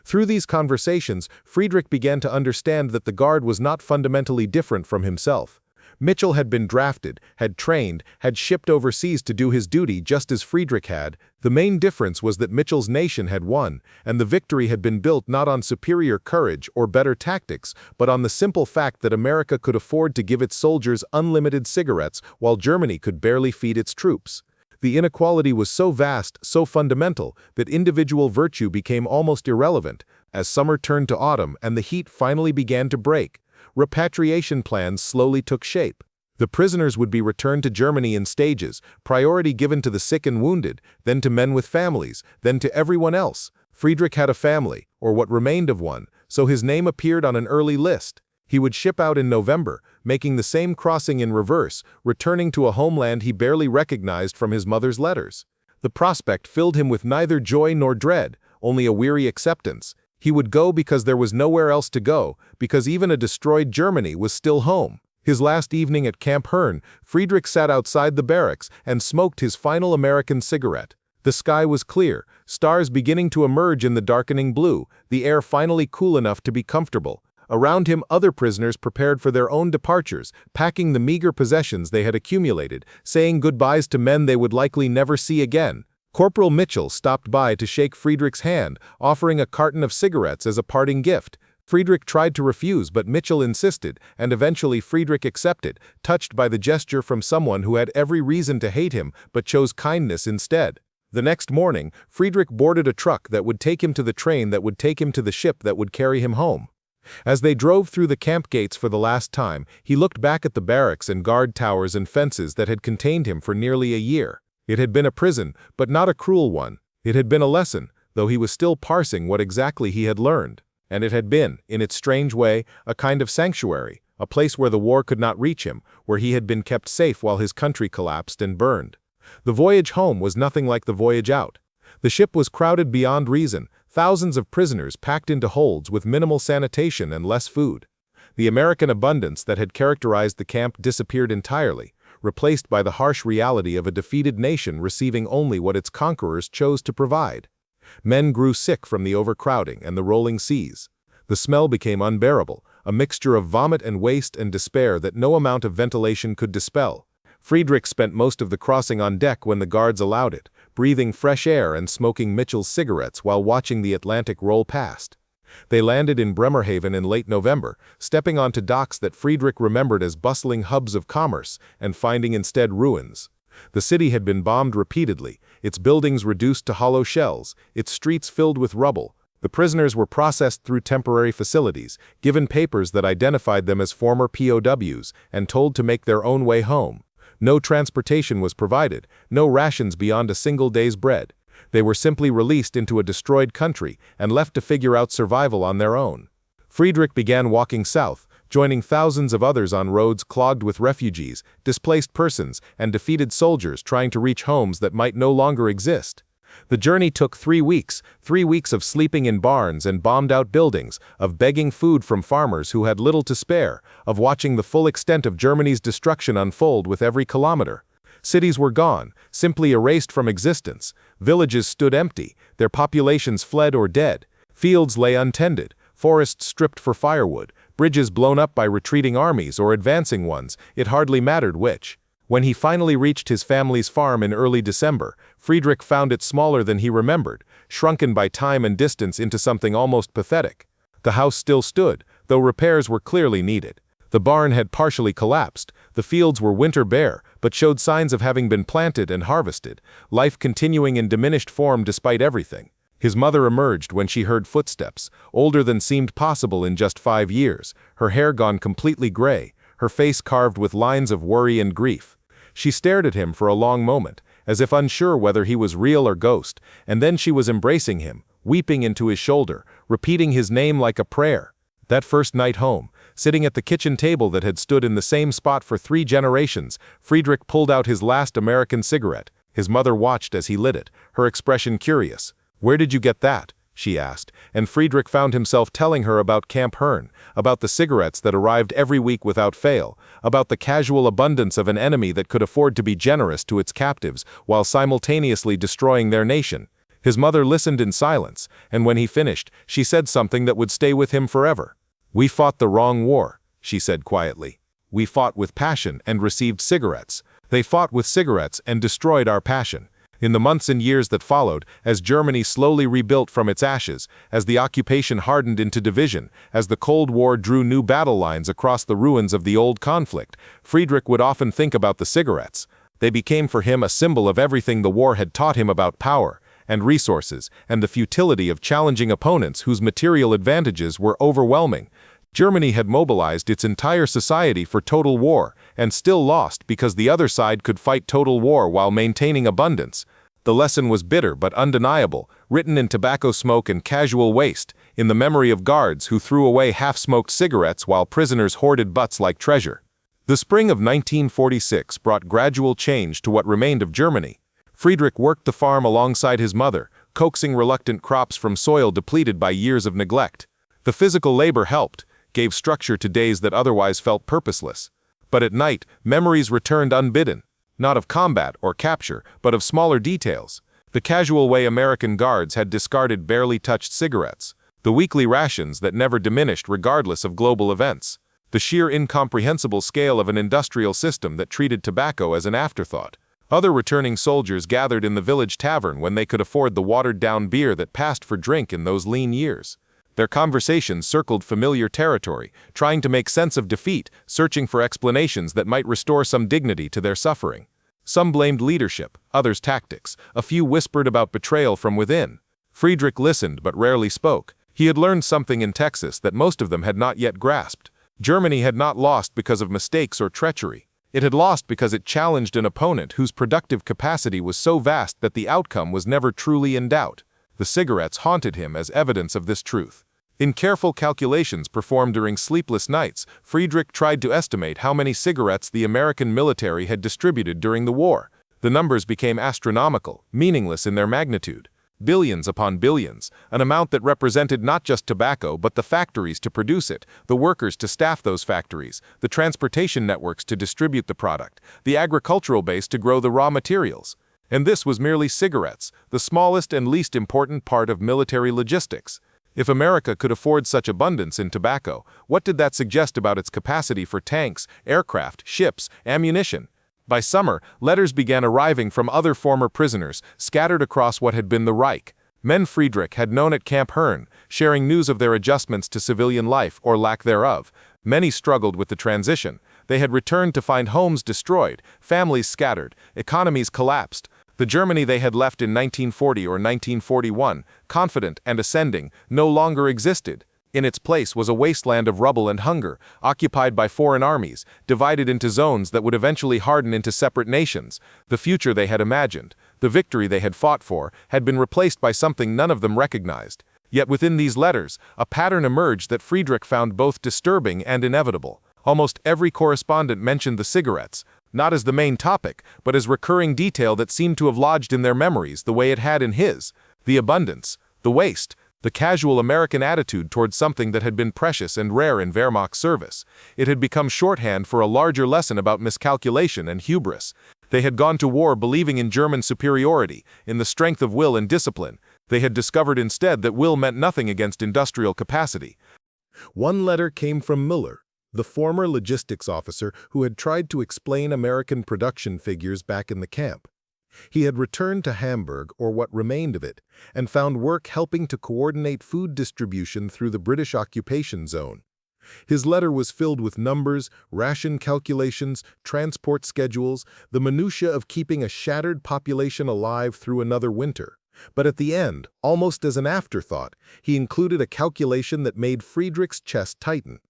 Through these conversations, Friedrich began to understand that the guard was not fundamentally different from himself. Mitchell had been drafted, had trained, had shipped overseas to do his duty just as Friedrich had. The main difference was that Mitchell's nation had won, and the victory had been built not on superior courage or better tactics, but on the simple fact that America could afford to give its soldiers unlimited cigarettes while Germany could barely feed its troops. The inequality was so vast, so fundamental, that individual virtue became almost irrelevant. As summer turned to autumn and the heat finally began to break, repatriation plans slowly took shape. The prisoners would be returned to Germany in stages, priority given to the sick and wounded, then to men with families, then to everyone else. Friedrich had a family, or what remained of one, so his name appeared on an early list. He would ship out in November, making the same crossing in reverse, returning to a homeland he barely recognized from his mother's letters. The prospect filled him with neither joy nor dread, only a weary acceptance. He would go because there was nowhere else to go, because even a destroyed Germany was still home. His last evening at Camp Herne, Friedrich sat outside the barracks and smoked his final American cigarette. The sky was clear, stars beginning to emerge in the darkening blue, the air finally cool enough to be comfortable. Around him, other prisoners prepared for their own departures, packing the meager possessions they had accumulated, saying goodbyes to men they would likely never see again. Corporal Mitchell stopped by to shake Friedrich's hand, offering a carton of cigarettes as a parting gift. Friedrich tried to refuse, but Mitchell insisted, and eventually Friedrich accepted, touched by the gesture from someone who had every reason to hate him but chose kindness instead. The next morning, Friedrich boarded a truck that would take him to the train that would take him to the ship that would carry him home. As they drove through the camp gates for the last time, he looked back at the barracks and guard towers and fences that had contained him for nearly a year. It had been a prison, but not a cruel one. It had been a lesson, though he was still parsing what exactly he had learned. And it had been, in its strange way, a kind of sanctuary, a place where the war could not reach him, where he had been kept safe while his country collapsed and burned. The voyage home was nothing like the voyage out. The ship was crowded beyond reason, thousands of prisoners packed into holds with minimal sanitation and less food. The American abundance that had characterized the camp disappeared entirely, replaced by the harsh reality of a defeated nation receiving only what its conquerors chose to provide. Men grew sick from the overcrowding and the rolling seas. The smell became unbearable, a mixture of vomit and waste and despair that no amount of ventilation could dispel. Friedrich spent most of the crossing on deck when the guards allowed it, breathing fresh air and smoking Mitchell's cigarettes while watching the Atlantic roll past. They landed in Bremerhaven in late November, stepping onto docks that Friedrich remembered as bustling hubs of commerce and finding instead ruins. The city had been bombed repeatedly, its buildings reduced to hollow shells, its streets filled with rubble. The prisoners were processed through temporary facilities, given papers that identified them as former POWs, and told to make their own way home. No transportation was provided, no rations beyond a single day's bread. They were simply released into a destroyed country and left to figure out survival on their own. Friedrich began walking south, joining thousands of others on roads clogged with refugees, displaced persons, and defeated soldiers trying to reach homes that might no longer exist. The journey took 3 weeks of sleeping in barns and bombed-out buildings, of begging food from farmers who had little to spare, of watching the full extent of Germany's destruction unfold with every kilometer. Cities were gone, simply erased from existence. Villages stood empty, their populations fled or dead. Fields lay untended, forests stripped for firewood, bridges blown up by retreating armies or advancing ones, it hardly mattered which. When he finally reached his family's farm in early December, Friedrich found it smaller than he remembered, shrunken by time and distance into something almost pathetic. The house still stood, though repairs were clearly needed. The barn had partially collapsed, the fields were winter bare, but showed signs of having been planted and harvested, life continuing in diminished form despite everything. His mother emerged when she heard footsteps, older than seemed possible in just 5 years, her hair gone completely gray, her face carved with lines of worry and grief. She stared at him for a long moment, as if unsure whether he was real or ghost, and then she was embracing him, weeping into his shoulder, repeating his name like a prayer. That first night home, sitting at the kitchen table that had stood in the same spot for 3 generations, Friedrich pulled out his last American cigarette. His mother watched as he lit it, her expression curious. "Where did you get that?" she asked, and Friedrich found himself telling her about Camp Herne, about the cigarettes that arrived every week without fail, about the casual abundance of an enemy that could afford to be generous to its captives while simultaneously destroying their nation. His mother listened in silence, and when he finished, she said something that would stay with him forever. "We fought the wrong war," she said quietly. We fought with passion and received cigarettes. They fought with cigarettes and destroyed our passion. In the months and years that followed, as Germany slowly rebuilt from its ashes, as the occupation hardened into division, as the Cold War drew new battle lines across the ruins of the old conflict, Friedrich would often think about the cigarettes. They became for him a symbol of everything the war had taught him about power and resources and the futility of challenging opponents whose material advantages were overwhelming. Germany had mobilized its entire society for total war, and still lost because the other side could fight total war while maintaining abundance. The lesson was bitter but undeniable, written in tobacco smoke and casual waste, in the memory of guards who threw away half-smoked cigarettes while prisoners hoarded butts like treasure. The spring of 1946 brought gradual change to what remained of Germany. Friedrich worked the farm alongside his mother, coaxing reluctant crops from soil depleted by years of neglect. The physical labor helped, gave structure to days that otherwise felt purposeless. But at night, memories returned unbidden, not of combat or capture, but of smaller details. The casual way American guards had discarded barely touched cigarettes, the weekly rations that never diminished regardless of global events, the sheer incomprehensible scale of an industrial system that treated tobacco as an afterthought. Other returning soldiers gathered in the village tavern when they could afford the watered-down beer that passed for drink in those lean years. Their conversations circled familiar territory, trying to make sense of defeat, searching for explanations that might restore some dignity to their suffering. Some blamed leadership, others tactics, a few whispered about betrayal from within. Friedrich listened but rarely spoke. He had learned something in Texas that most of them had not yet grasped. Germany had not lost because of mistakes or treachery. It had lost because it challenged an opponent whose productive capacity was so vast that the outcome was never truly in doubt. The cigarettes haunted him as evidence of this truth. In careful calculations performed during sleepless nights, Friedrich tried to estimate how many cigarettes the American military had distributed during the war. The numbers became astronomical, meaningless in their magnitude. Billions upon billions, an amount that represented not just tobacco but the factories to produce it, the workers to staff those factories, the transportation networks to distribute the product, the agricultural base to grow the raw materials. And this was merely cigarettes, the smallest and least important part of military logistics. If America could afford such abundance in tobacco, what did that suggest about its capacity for tanks, aircraft, ships, ammunition? By summer, letters began arriving from other former prisoners, scattered across what had been the Reich. Men Friedrich had known at Camp Herne, sharing news of their adjustments to civilian life or lack thereof. Many struggled with the transition. They had returned to find homes destroyed, families scattered, economies collapsed. The Germany they had left in 1940 or 1941, confident and ascending, no longer existed. In its place was a wasteland of rubble and hunger, occupied by foreign armies, divided into zones that would eventually harden into separate nations. The future they had imagined, the victory they had fought for, had been replaced by something none of them recognized. Yet within these letters, a pattern emerged that Friedrich found both disturbing and inevitable. Almost every correspondent mentioned the cigarettes, not as the main topic, but as recurring detail that seemed to have lodged in their memories the way it had in his. The abundance, the waste, the casual American attitude towards something that had been precious and rare in Wehrmacht service. It had become shorthand for a larger lesson about miscalculation and hubris. They had gone to war believing in German superiority, in the strength of will and discipline. They had discovered instead that will meant nothing against industrial capacity. One letter came from Müller, the former logistics officer who had tried to explain American production figures back in the camp. He had returned to Hamburg, or what remained of it, and found work helping to coordinate food distribution through the British occupation zone. His letter was filled with numbers, ration calculations, transport schedules, the minutiae of keeping a shattered population alive through another winter. But at the end, almost as an afterthought, he included a calculation that made Friedrich's chest tighten.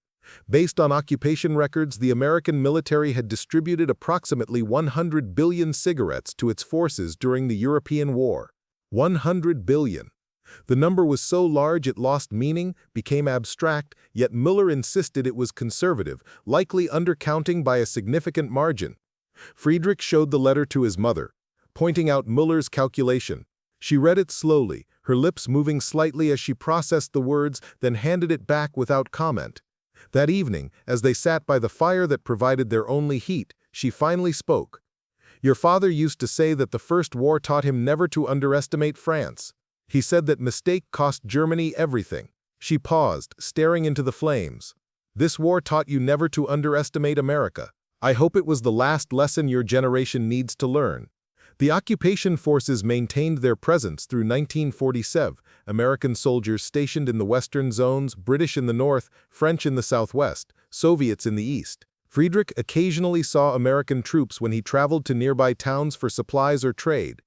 Based on occupation records, the American military had distributed approximately 100 billion cigarettes to its forces during the European War. 100 billion. The number was so large it lost meaning, became abstract, yet Müller insisted it was conservative, likely undercounting by a significant margin. Friedrich showed the letter to his mother, pointing out Müller's calculation. She read it slowly, her lips moving slightly as she processed the words, then handed it back without comment. That evening, as they sat by the fire that provided their only heat, she finally spoke. "Your father used to say that the First War taught him never to underestimate France. He said that mistake cost Germany everything." She paused, staring into the flames. This war taught you never to underestimate America. I hope it was the last lesson your generation needs to learn. The occupation forces maintained their presence through 1947, American soldiers stationed in the western zones, British in the north, French in the southwest, Soviets in the east. Friedrich occasionally saw American troops when he traveled to nearby towns for supplies or trade.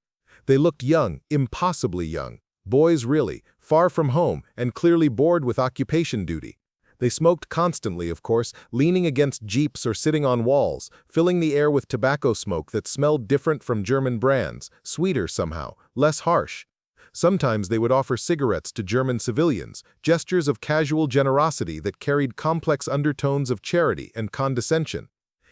They looked young, impossibly young. Boys really, far from home, and clearly bored with occupation duty. They smoked constantly, of course, leaning against jeeps or sitting on walls, filling the air with tobacco smoke that smelled different from German brands, sweeter somehow, less harsh. Sometimes they would offer cigarettes to German civilians, gestures of casual generosity that carried complex undertones of charity and condescension.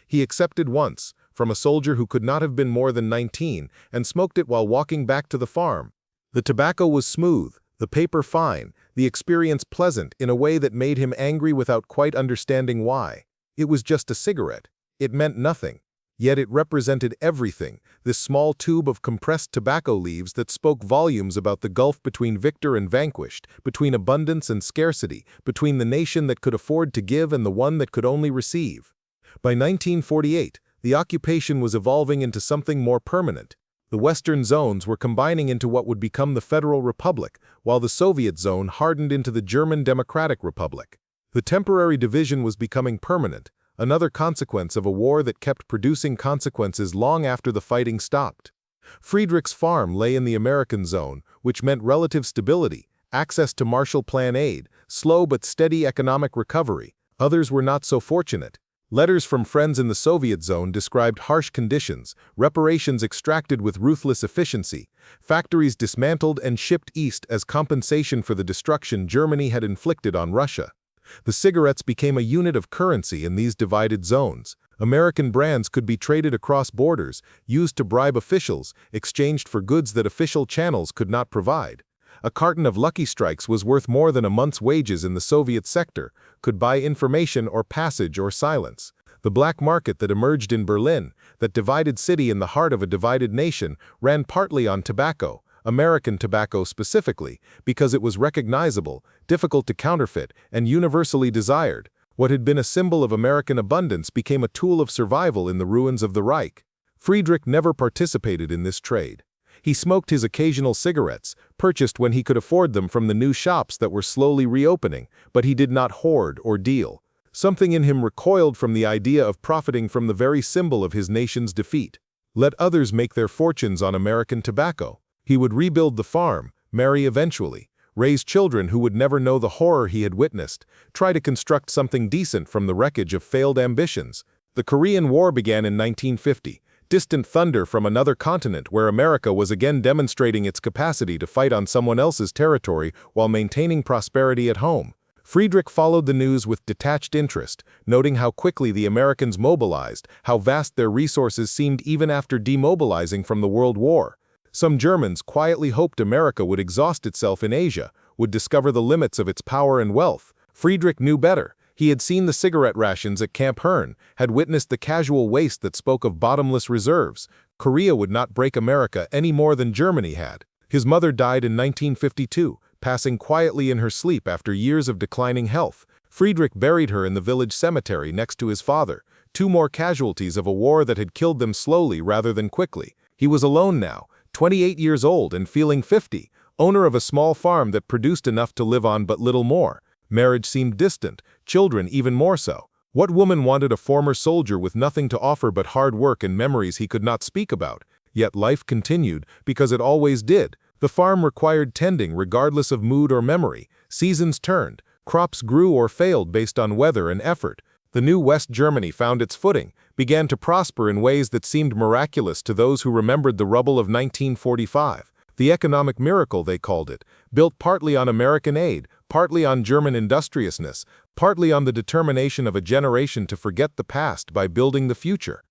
He accepted once, from a soldier who could not have been more than 19, and smoked it while walking back to the farm. The tobacco was smooth, the paper fine, the experience pleasant in a way that made him angry without quite understanding why. It was just a cigarette. It meant nothing. Yet it represented everything, this small tube of compressed tobacco leaves that spoke volumes about the gulf between victor and vanquished, between abundance and scarcity, between the nation that could afford to give and the one that could only receive. By 1948, the occupation was evolving into something more permanent. The Western zones were combining into what would become the Federal Republic, while the Soviet zone hardened into the German Democratic Republic. The temporary division was becoming permanent, another consequence of a war that kept producing consequences long after the fighting stopped. Friedrich's farm lay in the American zone, which meant relative stability, access to Marshall Plan aid, slow but steady economic recovery. Others were not so fortunate. Letters from friends in the Soviet zone described harsh conditions, reparations extracted with ruthless efficiency, factories dismantled and shipped east as compensation for the destruction Germany had inflicted on Russia. The cigarettes became a unit of currency in these divided zones. American brands could be traded across borders, used to bribe officials, exchanged for goods that official channels could not provide. A carton of Lucky Strikes was worth more than a month's wages in the Soviet sector, could buy information or passage or silence. The black market that emerged in Berlin, that divided city in the heart of a divided nation, ran partly on tobacco, American tobacco specifically, because it was recognizable, difficult to counterfeit, and universally desired. What had been a symbol of American abundance became a tool of survival in the ruins of the Reich. Friedrich never participated in this trade. He smoked his occasional cigarettes, purchased when he could afford them from the new shops that were slowly reopening, but he did not hoard or deal. Something in him recoiled from the idea of profiting from the very symbol of his nation's defeat. Let others make their fortunes on American tobacco. He would rebuild the farm, marry eventually, raise children who would never know the horror he had witnessed, try to construct something decent from the wreckage of failed ambitions. The Korean War began in 1950. Distant thunder from another continent where America was again demonstrating its capacity to fight on someone else's territory while maintaining prosperity at home. Friedrich followed the news with detached interest, noting how quickly the Americans mobilized, how vast their resources seemed even after demobilizing from the World War. Some Germans quietly hoped America would exhaust itself in Asia, would discover the limits of its power and wealth. Friedrich knew better. He had seen the cigarette rations at Camp Hearn, had witnessed the casual waste that spoke of bottomless reserves. Korea would not break America any more than Germany had. His mother died in 1952, passing quietly in her sleep after years of declining health. Friedrich buried her in the village cemetery next to his father, 2 more casualties of a war that had killed them slowly rather than quickly. He was alone now, 28 years old and feeling 50, owner of a small farm that produced enough to live on but little more. Marriage seemed distant, children even more so. What woman wanted a former soldier with nothing to offer but hard work and memories he could not speak about? Yet life continued, because it always did. The farm required tending regardless of mood or memory. Seasons turned. Crops grew or failed based on weather and effort. The new West Germany found its footing, began to prosper in ways that seemed miraculous to those who remembered the rubble of 1945. The economic miracle, they called it, built partly on American aid, partly on German industriousness, partly on the determination of a generation to forget the past by building the future.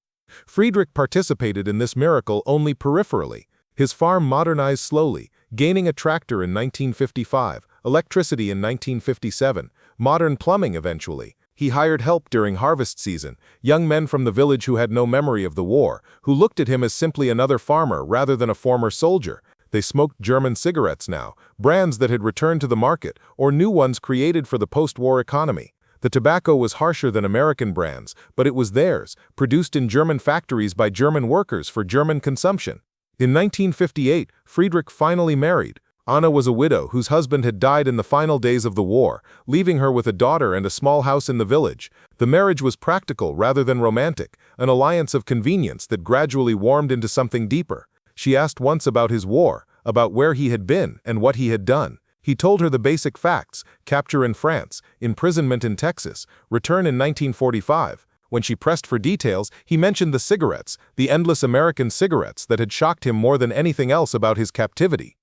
Friedrich participated in this miracle only peripherally. His farm modernized slowly, gaining a tractor in 1955, electricity in 1957, modern plumbing eventually. He hired help during harvest season, young men from the village who had no memory of the war, who looked at him as simply another farmer rather than a former soldier. They smoked German cigarettes now, brands that had returned to the market, or new ones created for the post-war economy. The tobacco was harsher than American brands, but it was theirs, produced in German factories by German workers for German consumption. In 1958, Friedrich finally married. Anna was a widow whose husband had died in the final days of the war, leaving her with a daughter and a small house in the village. The marriage was practical rather than romantic, an alliance of convenience that gradually warmed into something deeper. She asked once about his war, about where he had been and what he had done. He told her the basic facts: capture in France, imprisonment in Texas, return in 1945. When she pressed for details, he mentioned the cigarettes, the endless American cigarettes that had shocked him more than anything else about his captivity.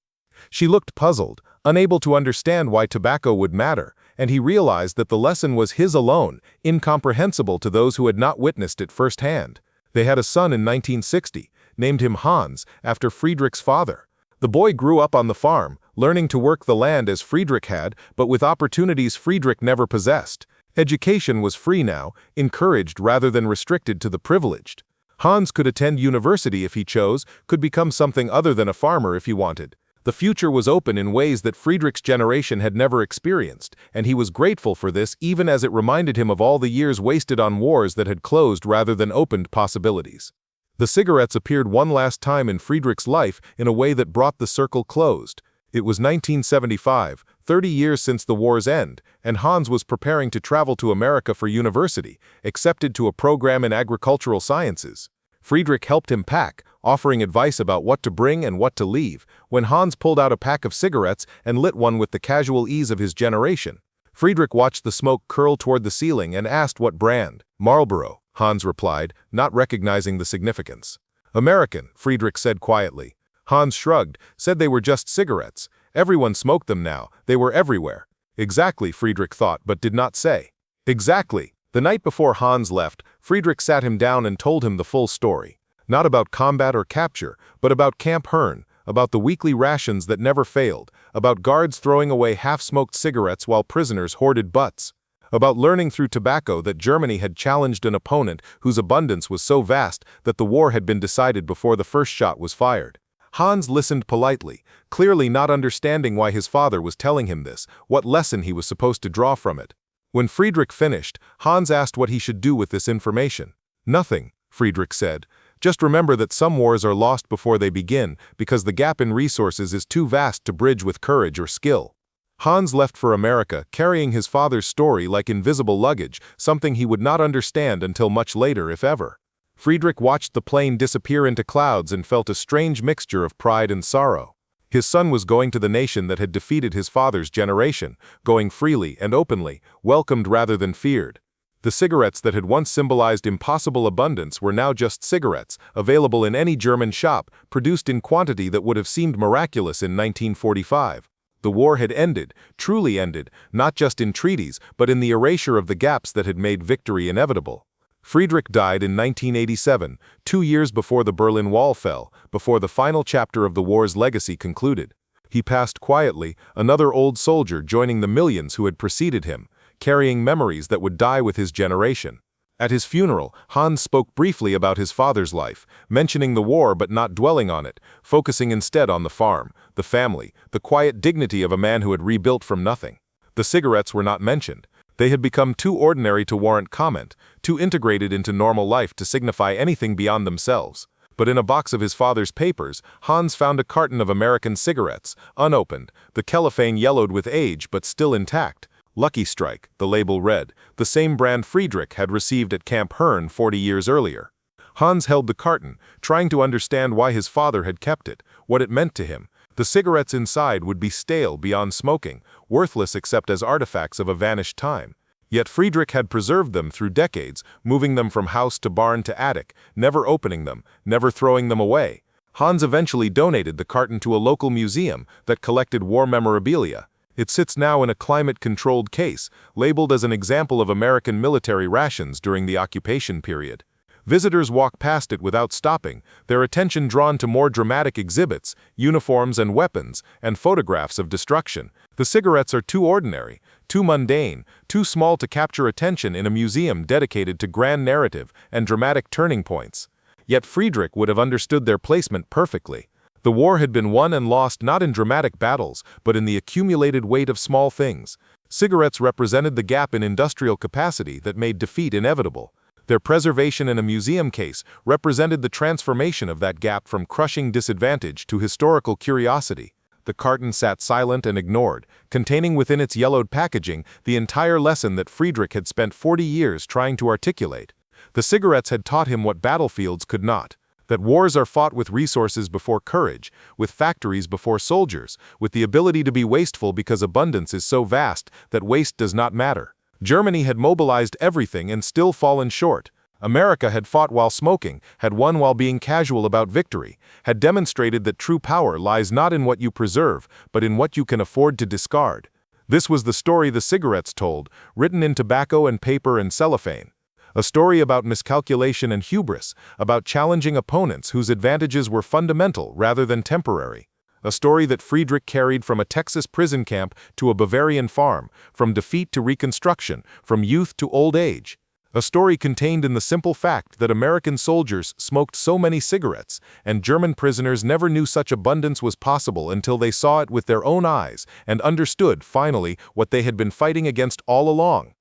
She looked puzzled, unable to understand why tobacco would matter, and he realized that the lesson was his alone, incomprehensible to those who had not witnessed it firsthand. They had a son in 1960, named him Hans, after Friedrich's father. The boy grew up on the farm, learning to work the land as Friedrich had, but with opportunities Friedrich never possessed. Education was free now, encouraged rather than restricted to the privileged. Hans could attend university if he chose, could become something other than a farmer if he wanted. The future was open in ways that Friedrich's generation had never experienced, and he was grateful for this even as it reminded him of all the years wasted on wars that had closed rather than opened possibilities. The cigarettes appeared one last time in Friedrich's life in a way that brought the circle closed. It was 1975, 30 years since the war's end, and Hans was preparing to travel to America for university, accepted to a program in agricultural sciences. Friedrich helped him pack, offering advice about what to bring and what to leave, when Hans pulled out a pack of cigarettes and lit one with the casual ease of his generation. Friedrich watched the smoke curl toward the ceiling and asked what brand. "Marlboro," Hans replied, not recognizing the significance. "American," Friedrich said quietly. Hans shrugged, said they were just cigarettes. Everyone smoked them now, they were everywhere. Exactly, Friedrich thought, but did not say. Exactly. The night before Hans left, Friedrich sat him down and told him the full story. Not about combat or capture, but about Camp Herne, about the weekly rations that never failed, about guards throwing away half-smoked cigarettes while prisoners hoarded butts, about learning through tobacco that Germany had challenged an opponent whose abundance was so vast that the war had been decided before the first shot was fired. Hans listened politely, clearly not understanding why his father was telling him this, what lesson he was supposed to draw from it. When Friedrich finished, Hans asked what he should do with this information. "Nothing," Friedrich said. "Just remember that some wars are lost before they begin, because the gap in resources is too vast to bridge with courage or skill." Hans left for America, carrying his father's story like invisible luggage, something he would not understand until much later, if ever. Friedrich watched the plane disappear into clouds and felt a strange mixture of pride and sorrow. His son was going to the nation that had defeated his father's generation, going freely and openly, welcomed rather than feared. The cigarettes that had once symbolized impossible abundance were now just cigarettes, available in any German shop, produced in quantity that would have seemed miraculous in 1945. The war had ended, truly ended, not just in treaties, but in the erasure of the gaps that had made victory inevitable. Friedrich died in 1987, 2 years before the Berlin Wall fell, before the final chapter of the war's legacy concluded. He passed quietly, another old soldier joining the millions who had preceded him, carrying memories that would die with his generation. At his funeral, Hans spoke briefly about his father's life, mentioning the war but not dwelling on it, focusing instead on the farm, the family, the quiet dignity of a man who had rebuilt from nothing. The cigarettes were not mentioned. They had become too ordinary to warrant comment, too integrated into normal life to signify anything beyond themselves. But in a box of his father's papers, Hans found a carton of American cigarettes, unopened, the cellophane yellowed with age but still intact. Lucky Strike, the label read, the same brand Friedrich had received at Camp Herne 40 years earlier. Hans held the carton, trying to understand why his father had kept it, what it meant to him. The cigarettes inside would be stale beyond smoking, worthless except as artifacts of a vanished time. Yet Friedrich had preserved them through decades, moving them from house to barn to attic, never opening them, never throwing them away. Hans eventually donated the carton to a local museum that collected war memorabilia. It sits now in a climate-controlled case, labeled as an example of American military rations during the occupation period. Visitors walk past it without stopping, their attention drawn to more dramatic exhibits, uniforms and weapons, and photographs of destruction. The cigarettes are too ordinary, too mundane, too small to capture attention in a museum dedicated to grand narrative and dramatic turning points. Yet Friedrich would have understood their placement perfectly. The war had been won and lost not in dramatic battles, but in the accumulated weight of small things. Cigarettes represented the gap in industrial capacity that made defeat inevitable. Their preservation in a museum case represented the transformation of that gap from crushing disadvantage to historical curiosity. The carton sat silent and ignored, containing within its yellowed packaging the entire lesson that Friedrich had spent 40 years trying to articulate. The cigarettes had taught him what battlefields could not. That wars are fought with resources before courage, with factories before soldiers, with the ability to be wasteful because abundance is so vast that waste does not matter. Germany had mobilized everything and still fallen short. America had fought while smoking, had won while being casual about victory, had demonstrated that true power lies not in what you preserve, but in what you can afford to discard. This was the story the cigarettes told, written in tobacco and paper and cellophane. A story about miscalculation and hubris, about challenging opponents whose advantages were fundamental rather than temporary. A story that Friedrich carried from a Texas prison camp to a Bavarian farm, from defeat to reconstruction, from youth to old age. A story contained in the simple fact that American soldiers smoked so many cigarettes, and German prisoners never knew such abundance was possible until they saw it with their own eyes and understood, finally, what they had been fighting against all along.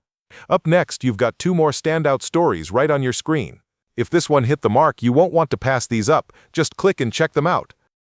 Up next, you've got 2 more standout stories right on your screen. If this one hit the mark, you won't want to pass these up. Just click and check them out.